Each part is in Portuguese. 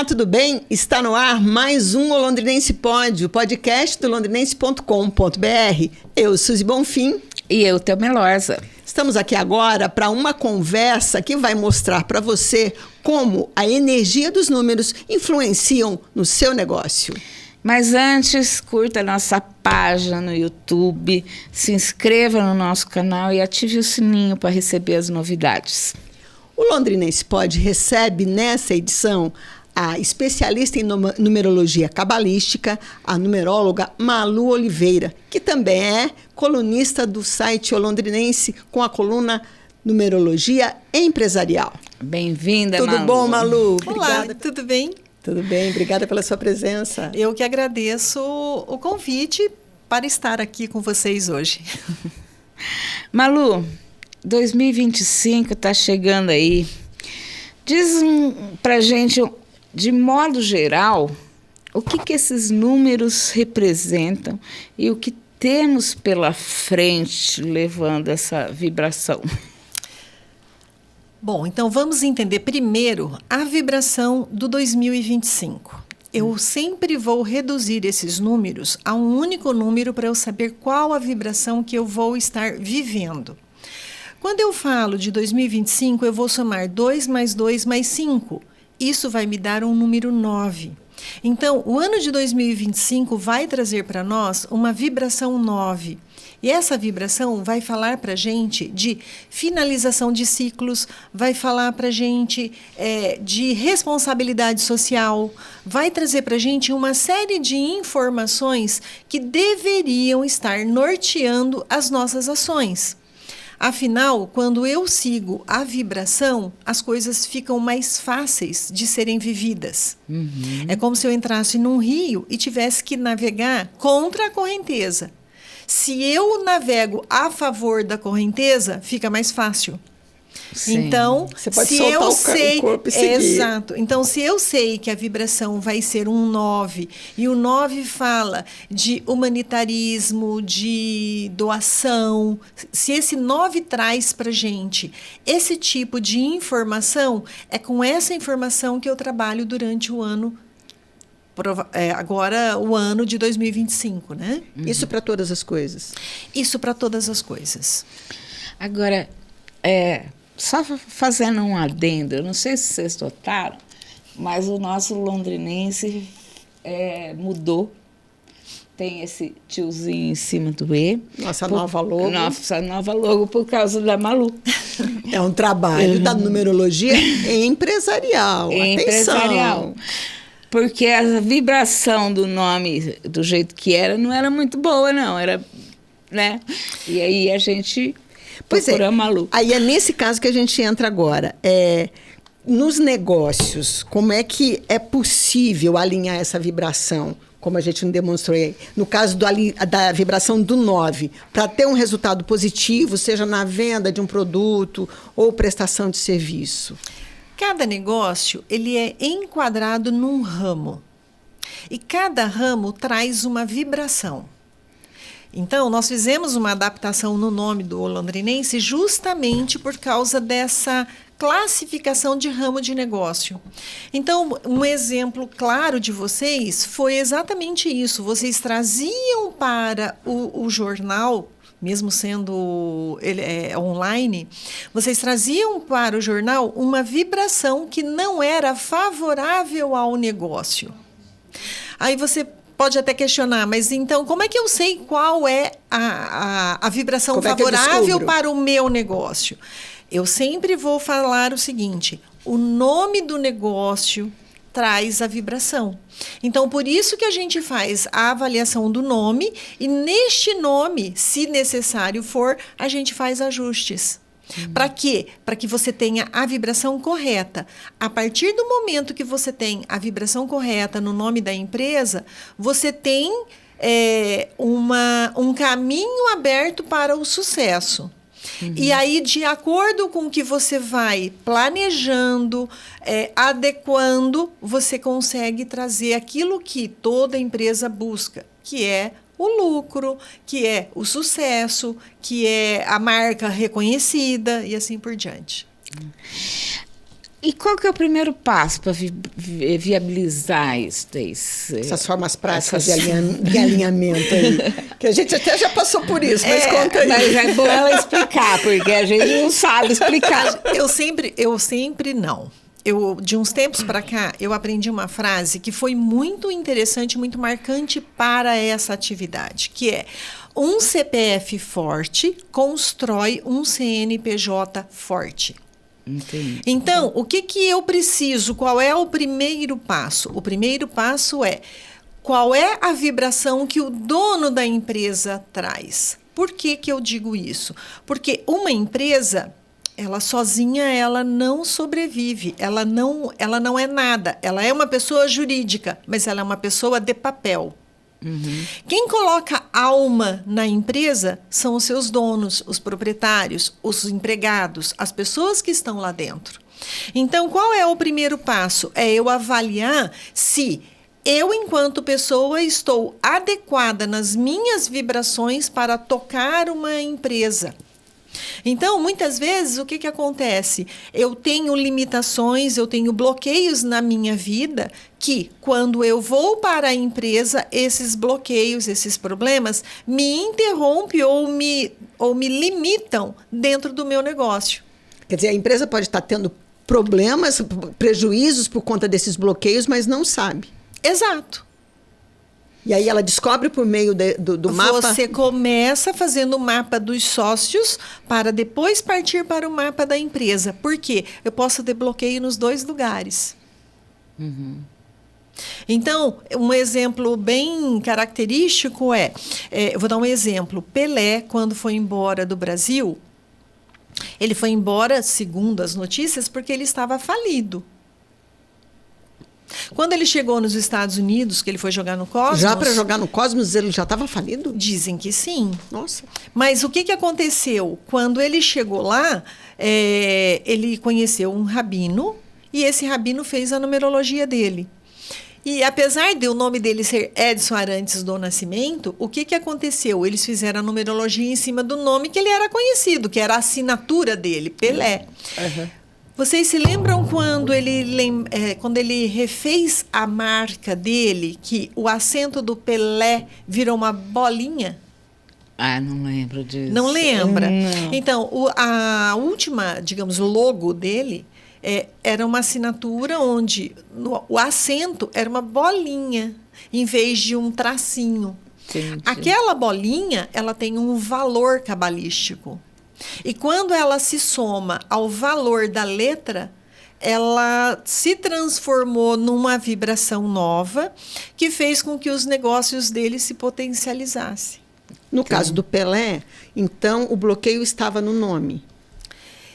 tudo bem? Está no ar mais um O Londrinense Pode, o podcast do londrinense.com.br. Eu, Suzy Bonfim. E eu, Thelma Lorza. Estamos aqui agora para uma conversa que vai mostrar para você como a energia dos números influenciam no seu negócio. Mas antes, curta a nossa página no YouTube, se inscreva no nosso canal e ative o sininho para receber as novidades. O Londrinense Pode recebe nessa edição a especialista em numerologia cabalística, a numeróloga Malu Oliveira, que também é colunista do site O Londrinense com a coluna Numerologia Empresarial. Bem-vinda, Malu. Tudo bom, Malu? Obrigada. Olá, tudo bem? Tudo bem, obrigada pela sua presença. Eu que agradeço o convite para estar aqui com vocês hoje. Malu, 2025 está chegando aí. Diz pra gente, de modo geral, o que esses números representam e o que temos pela frente levando essa vibração. Bom, então vamos entender primeiro a vibração do 2025. Eu sempre vou reduzir esses números a um único número para eu saber qual a vibração que eu vou estar vivendo. Quando eu falo de 2025, eu vou somar 2 mais 2 mais 5. Isso vai me dar um número 9. Então, o ano de 2025 vai trazer para nós uma vibração 9. E essa vibração vai falar para a gente de finalização de ciclos, vai falar para a gente de responsabilidade social, vai trazer para a gente uma série de informações que deveriam estar norteando as nossas ações. Afinal, quando eu sigo a vibração, as coisas ficam mais fáceis de serem vividas. Uhum. É como se eu entrasse num rio e tivesse que navegar contra a correnteza. Se eu navego a favor da correnteza, fica mais fácil. Sim. Então, você pode soltar o corpo e seguir. Exato. Então, se eu sei que a vibração vai ser um 9, e o 9 fala de humanitarismo, de doação, se esse 9 traz para a gente esse tipo de informação, é com essa informação que eu trabalho durante o ano, agora o ano de 2025, né? Isso para todas as coisas? Isso para todas as coisas. Agora, só fazendo um adendo, eu não sei se vocês notaram, mas o nosso londrinense mudou. Tem esse tiozinho em cima do E. Nova logo. Nossa nova logo por causa da Malu. É um trabalho da numerologia empresarial. Empresarial. Porque a vibração do nome, do jeito que era, não era muito boa, não. Era, né? E aí a gente procurou a Malu. Aí é nesse caso que a gente entra agora. Nos negócios, como é que é possível alinhar essa vibração? Como a gente não demonstrou aí. No caso da vibração do 9, para ter um resultado positivo, seja na venda de um produto ou prestação de serviço. Cada negócio, ele é enquadrado num ramo. E cada ramo traz uma vibração. Então, nós fizemos uma adaptação no nome do londrinense justamente por causa dessa classificação de ramo de negócio. Então, um exemplo claro de vocês foi exatamente isso. Vocês traziam para o jornal, mesmo sendo online, vocês traziam para o jornal uma vibração que não era favorável ao negócio. Aí você pode até questionar, mas então como é que eu sei qual é a vibração favorável para o meu negócio? Eu sempre vou falar o seguinte: o nome do negócio traz a vibração. Então, por isso que a gente faz a avaliação do nome e neste nome, se necessário for, a gente faz ajustes. Para quê? Para que você tenha a vibração correta. A partir do momento que você tem a vibração correta no nome da empresa, você tem um caminho aberto para o sucesso. Uhum. E aí, de acordo com o que você vai planejando, adequando, você consegue trazer aquilo que toda empresa busca, que é o lucro, que é o sucesso, que é a marca reconhecida e assim por diante. E qual que é o primeiro passo para viabilizar isso daí? Essas formas práticas de alinhamento aí. Que a gente até já passou por isso, mas conta aí. Mas é bom ela explicar, porque a gente não sabe explicar. Eu sempre não. De uns tempos para cá, eu aprendi uma frase que foi muito interessante, muito marcante para essa atividade, que é: um CPF forte constrói um CNPJ forte. Entendi. Então, o que eu preciso? Qual é o primeiro passo? O primeiro passo é: qual é a vibração que o dono da empresa traz? Por que eu digo isso? Porque uma empresa, ela sozinha, ela não sobrevive, ela não é nada. Ela é uma pessoa jurídica, mas ela é uma pessoa de papel. Uhum. Quem coloca alma na empresa são os seus donos, os proprietários, os empregados, as pessoas que estão lá dentro. Então, qual é o primeiro passo? É eu avaliar se eu, enquanto pessoa, estou adequada nas minhas vibrações para tocar uma empresa. Então, muitas vezes, o que acontece? Eu tenho limitações, eu tenho bloqueios na minha vida que, quando eu vou para a empresa, esses bloqueios, esses problemas, me interrompem ou me limitam dentro do meu negócio. Quer dizer, a empresa pode estar tendo problemas, prejuízos por conta desses bloqueios, mas não sabe. Exato. E aí ela descobre por meio do mapa... Você começa fazendo o mapa dos sócios para depois partir para o mapa da empresa. Por quê? Eu posso ter bloqueio nos dois lugares. Uhum. Então, um exemplo bem característico eu vou dar um exemplo. Pelé, quando foi embora do Brasil, ele foi embora, segundo as notícias, porque ele estava falido. Quando ele chegou nos Estados Unidos, que ele foi jogar no Cosmos... Já para jogar no Cosmos ele já estava falido? Dizem que sim. Nossa. Mas o que aconteceu? Quando ele chegou lá, ele conheceu um rabino e esse rabino fez a numerologia dele. E apesar de o nome dele ser Edson Arantes do Nascimento, o que aconteceu? Eles fizeram a numerologia em cima do nome que ele era conhecido, que era a assinatura dele, Pelé. Uhum. Vocês se lembram quando ele refez a marca dele, que o acento do Pelé virou uma bolinha? Ah, não lembro disso. Não lembra? Não. Então, a última, digamos, logo dele era uma assinatura onde o acento era uma bolinha, em vez de um tracinho. Entendi. Aquela bolinha, ela tem um valor cabalístico. E quando ela se soma ao valor da letra, ela se transformou numa vibração nova que fez com que os negócios dele se potencializassem. No caso do Pelé, então o bloqueio estava no nome.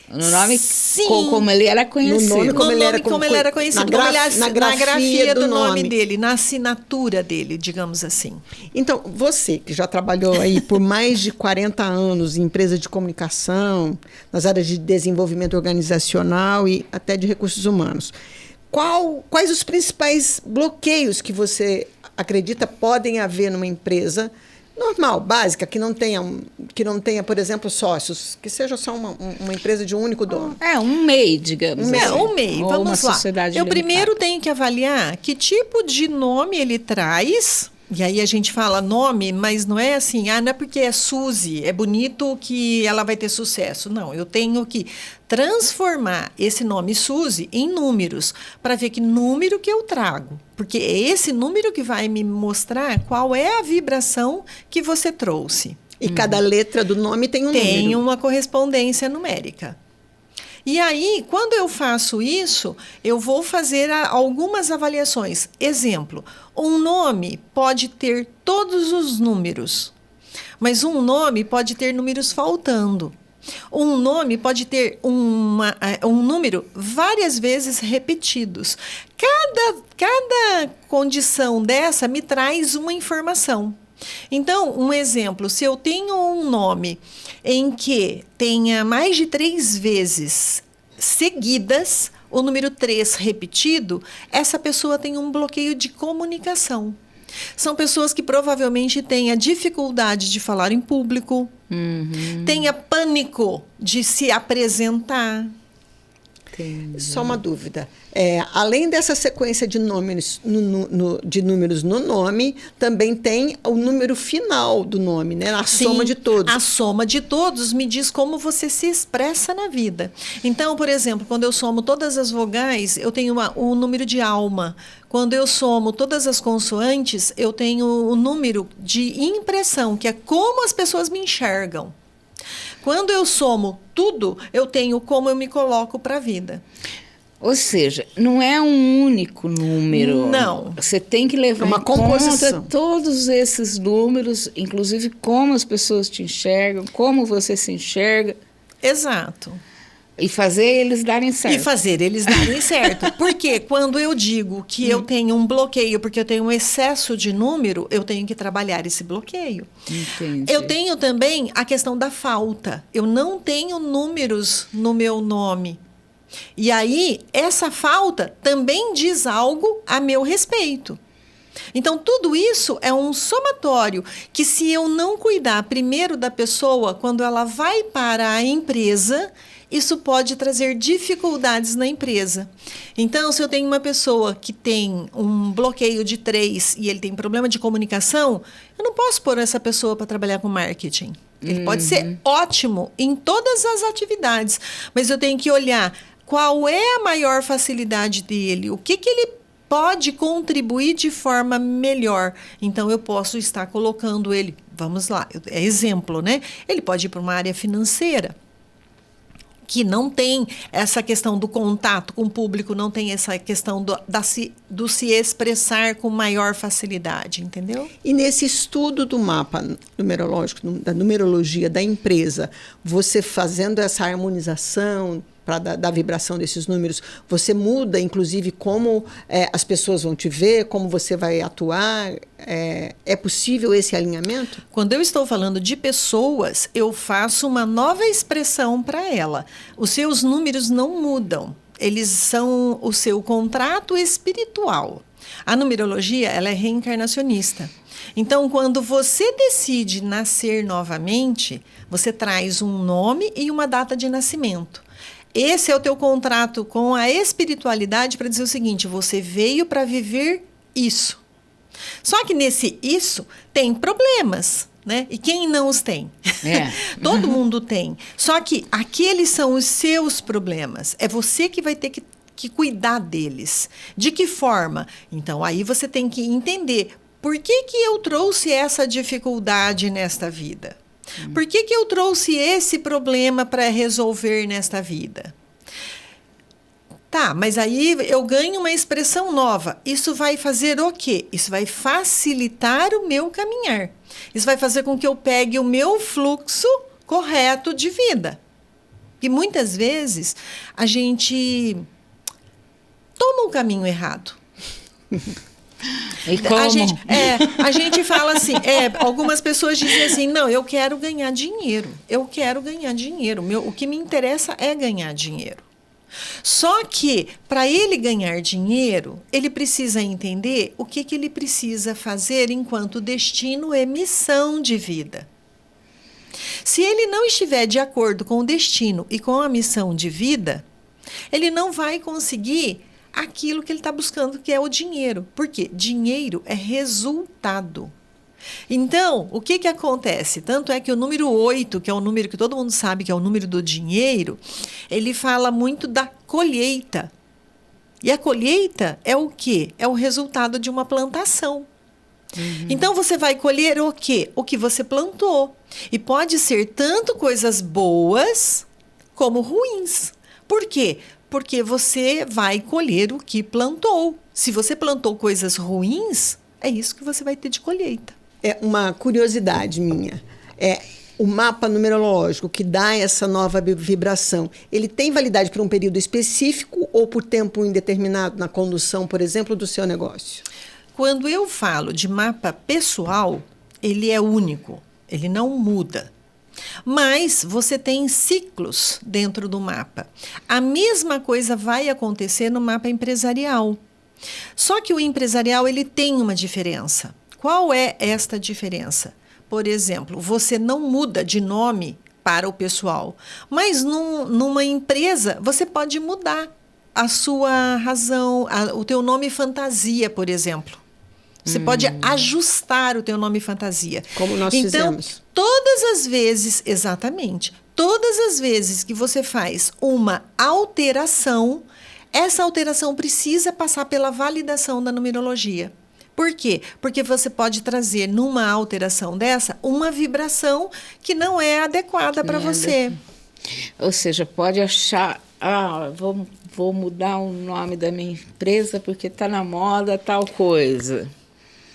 No nome, sim, como ele era conhecido. No nome, como ele era conhecido. Na grafia do nome dele, na assinatura dele, digamos assim. Então, você que já trabalhou aí por mais de 40 anos em empresa de comunicação, nas áreas de desenvolvimento organizacional e até de recursos humanos, quais os principais bloqueios que você acredita podem haver numa empresa normal, básica, que não tenha, por exemplo, sócios, que seja só uma empresa de um único dono? Um MEI, digamos assim. Um MEI, vamos lá. Eu primeiro limitada. tenho que avaliar que tipo de nome ele traz. E aí a gente fala nome, mas não é assim, não é porque é Suzy, é bonito que ela vai ter sucesso. Não, eu tenho que transformar esse nome Suzy em números, para ver que número que eu trago. Porque é esse número que vai me mostrar qual é a vibração que você trouxe. E cada letra do nome tem um número. Tem uma correspondência numérica. E aí, quando eu faço isso, eu vou fazer algumas avaliações. Exemplo, um nome pode ter todos os números, mas um nome pode ter números faltando. Um nome pode ter um número várias vezes repetidos. Cada condição dessa me traz uma informação. Então, um exemplo, se eu tenho um nome em que tenha mais de 3 vezes seguidas, o número 3 repetido, essa pessoa tem um bloqueio de comunicação. São pessoas que provavelmente têm a dificuldade de falar em público, tenha pânico de se apresentar. Entendi. Só uma dúvida. Além dessa sequência de números no nome, também tem o número final do nome, né? A Sim, soma de todos. A soma de todos me diz como você se expressa na vida. Então, por exemplo, quando eu somo todas as vogais, eu tenho um número de alma. Quando eu somo todas as consoantes, eu tenho o número de impressão, que é como as pessoas me enxergam. Quando eu somo tudo, eu tenho como eu me coloco para a vida. Ou seja, não é um único número. Não. Você tem que levar uma em conta composição. todos esses números, inclusive como as pessoas te enxergam, como você se enxerga. Exato. E fazer eles darem certo. E fazer eles darem certo. Porque quando eu digo que eu tenho um bloqueio, porque eu tenho um excesso de número, eu tenho que trabalhar esse bloqueio. Entendi. Eu tenho também a questão da falta. Eu não tenho números no meu nome. E aí, essa falta também diz algo a meu respeito. Então, tudo isso é um somatório que, se eu não cuidar primeiro da pessoa, quando ela vai para a empresa, isso pode trazer dificuldades na empresa. Então, se eu tenho uma pessoa que tem um bloqueio de 3 e ele tem problema de comunicação, eu não posso pôr essa pessoa para trabalhar com marketing. Ele pode ser ótimo em todas as atividades, mas eu tenho que olhar qual é a maior facilidade dele, o que ele pode contribuir de forma melhor. Então, eu posso estar colocando ele, vamos lá, é exemplo, né? Ele pode ir para uma área financeira, que não tem essa questão do contato com o público, não tem essa questão do se expressar com maior facilidade, entendeu? E nesse estudo do mapa numerológico, da numerologia da empresa, você fazendo essa harmonização para da vibração desses números, você muda, inclusive, como as pessoas vão te ver, como você vai atuar? É possível esse alinhamento? Quando eu estou falando de pessoas, eu faço uma nova expressão para ela. Os seus números não mudam. Eles são o seu contrato espiritual. A numerologia, ela é reencarnacionista. Então, quando você decide nascer novamente, você traz um nome e uma data de nascimento. Esse é o teu contrato com a espiritualidade para dizer o seguinte: você veio para viver isso. Só que nesse isso tem problemas, né? E quem não os tem? Todo mundo tem. Só que aqueles são os seus problemas. É você que vai ter que cuidar deles. De que forma? Então, aí você tem que entender por que eu trouxe essa dificuldade nesta vida. Por que eu trouxe esse problema para resolver nesta vida? Tá, mas aí eu ganho uma expressão nova. Isso vai fazer o quê? Isso vai facilitar o meu caminhar. Isso vai fazer com que eu pegue o meu fluxo correto de vida. E muitas vezes a gente toma um caminho errado. E como? A gente fala assim, algumas pessoas dizem assim, não, eu quero ganhar dinheiro. Eu quero ganhar dinheiro. O que me interessa é ganhar dinheiro. Só que, para ele ganhar dinheiro, ele precisa entender o que ele precisa fazer enquanto destino é missão de vida. Se ele não estiver de acordo com o destino e com a missão de vida, ele não vai conseguir aquilo que ele está buscando, que é o dinheiro. Por quê? Dinheiro é resultado. Então, o que acontece? Tanto é que o número 8, que é o número que todo mundo sabe que é o número do dinheiro, ele fala muito da colheita. E a colheita é o quê? É o resultado de uma plantação. Então, você vai colher o quê? O que você plantou. E pode ser tanto coisas boas como ruins. Por quê? Porque você vai colher o que plantou. Se você plantou coisas ruins, é isso que você vai ter de colheita. É uma curiosidade minha. O mapa numerológico que dá essa nova vibração, ele tem validade por um período específico ou por tempo indeterminado na condução, por exemplo, do seu negócio? Quando eu falo de mapa pessoal, ele é único, ele não muda. Mas você tem ciclos dentro do mapa. A mesma coisa vai acontecer no mapa empresarial. Só que o empresarial ele tem uma diferença. Qual é esta diferença? Por exemplo, você não muda de nome para o pessoal. Mas numa empresa, você pode mudar a sua razão, o teu nome fantasia, por exemplo. Você pode ajustar o teu nome fantasia. Como nós fizemos. Todas as vezes, exatamente, todas as vezes que você faz uma alteração, essa alteração precisa passar pela validação da numerologia. Por quê? Porque você pode trazer numa alteração dessa uma vibração que não é adequada para você. Ou seja, pode achar, vou mudar o nome da minha empresa porque está na moda tal coisa.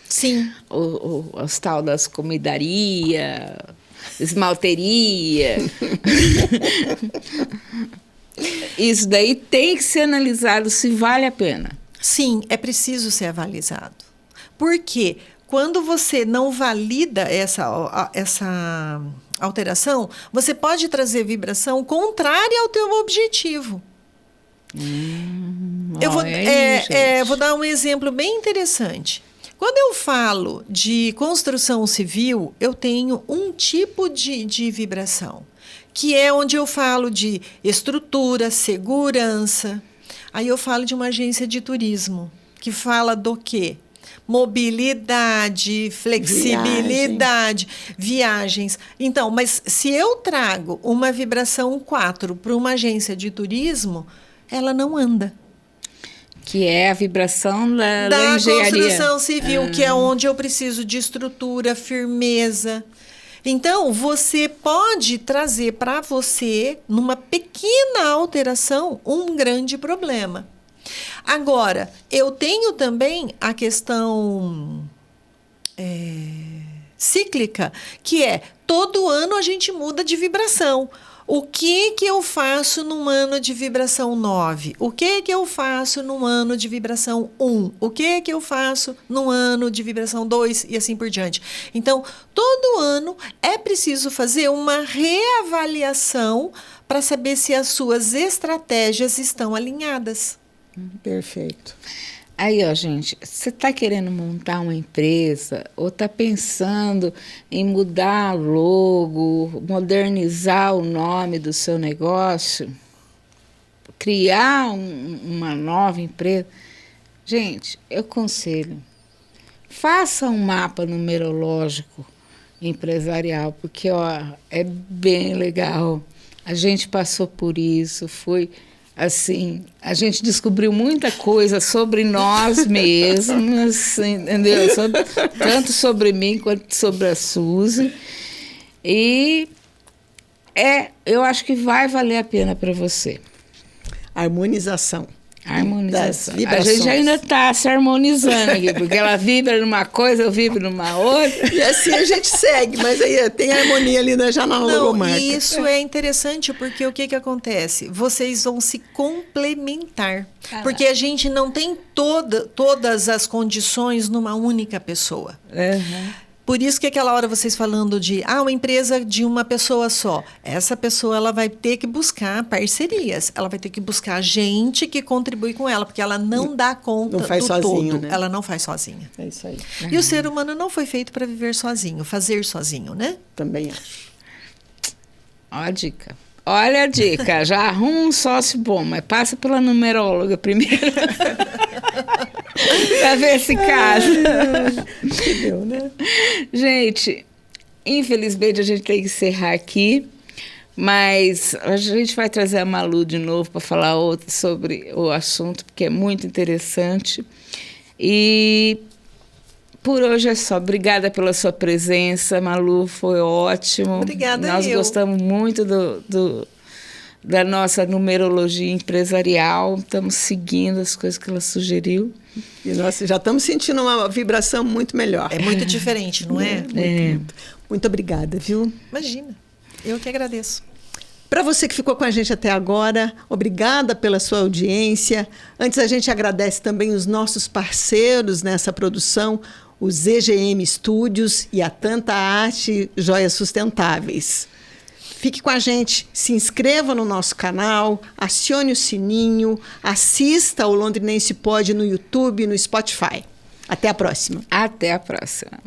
Sim. Os tal das comidaria, esmalteria. Isso daí tem que ser analisado se vale a pena. Sim, é preciso ser avalizado. Por quê? Quando você não valida essa alteração, você pode trazer vibração contrária ao teu objetivo. Vou dar um exemplo bem interessante. Quando eu falo de construção civil, eu tenho um tipo de vibração, que é onde eu falo de estrutura, segurança. Aí eu falo de uma agência de turismo, que fala do quê? Mobilidade, flexibilidade, viagens. Então, mas se eu trago uma vibração 4 para uma agência de turismo, ela não anda. Que é a vibração da engenharia. Construção civil, que é onde eu preciso de estrutura, firmeza. Então, você pode trazer para você, numa pequena alteração, um grande problema. Agora, eu tenho também a questão cíclica, que é todo ano a gente muda de vibração. O que eu faço num ano de vibração 9? O que eu faço num ano de vibração 1? O que eu faço num ano de vibração 2? E assim por diante. Então, todo ano é preciso fazer uma reavaliação para saber se as suas estratégias estão alinhadas. Perfeito. Aí, gente, você está querendo montar uma empresa ou está pensando em mudar o logo, modernizar o nome do seu negócio, criar uma nova empresa? Gente, eu aconselho, faça um mapa numerológico empresarial, porque é bem legal. A gente passou por isso, foi... Assim, a gente descobriu muita coisa sobre nós mesmos, entendeu? Tanto sobre mim quanto sobre a Suzy. E eu acho que vai valer a pena para você. Harmonização. A gente ainda está se harmonizando aqui, porque ela vibra numa coisa, eu vibro numa outra. E assim a gente segue, mas aí tem harmonia ali já na logomarca. E isso é interessante, porque o que acontece? Vocês vão se complementar. Porque a gente não tem todas as condições numa única pessoa. Uhum. Por isso que aquela hora vocês falando de uma empresa de uma pessoa só. Essa pessoa ela vai ter que buscar parcerias. Ela vai ter que buscar gente que contribui com ela, porque ela não dá conta não faz do sozinho, todo. né? Ela não faz sozinha. É isso aí. E o ser humano não foi feito para viver sozinho, fazer sozinho, né? Também acho. Ó a dica. Olha a dica. Já arruma um sócio bom, mas passa pela numeróloga primeiro. Para ver se casa. Entendeu, né? Gente, infelizmente a gente tem que encerrar aqui, mas a gente vai trazer a Malu de novo para falar sobre o assunto, porque é muito interessante. E por hoje é só. Obrigada pela sua presença, Malu, foi ótimo. Obrigada. Nós gostamos muito da nossa numerologia empresarial, estamos seguindo as coisas que ela sugeriu. E nós já estamos sentindo uma vibração muito melhor. É muito diferente, não é? Muito obrigada, viu? Imagina, eu que agradeço. Para você que ficou com a gente até agora, obrigada pela sua audiência. Antes, a gente agradece também os nossos parceiros nessa produção, os EGM Studios e a Tanta Arte Joias Sustentáveis. Fique com a gente, se inscreva no nosso canal, acione o sininho, assista ao Londrinense Pod no YouTube e no Spotify. Até a próxima. Até a próxima.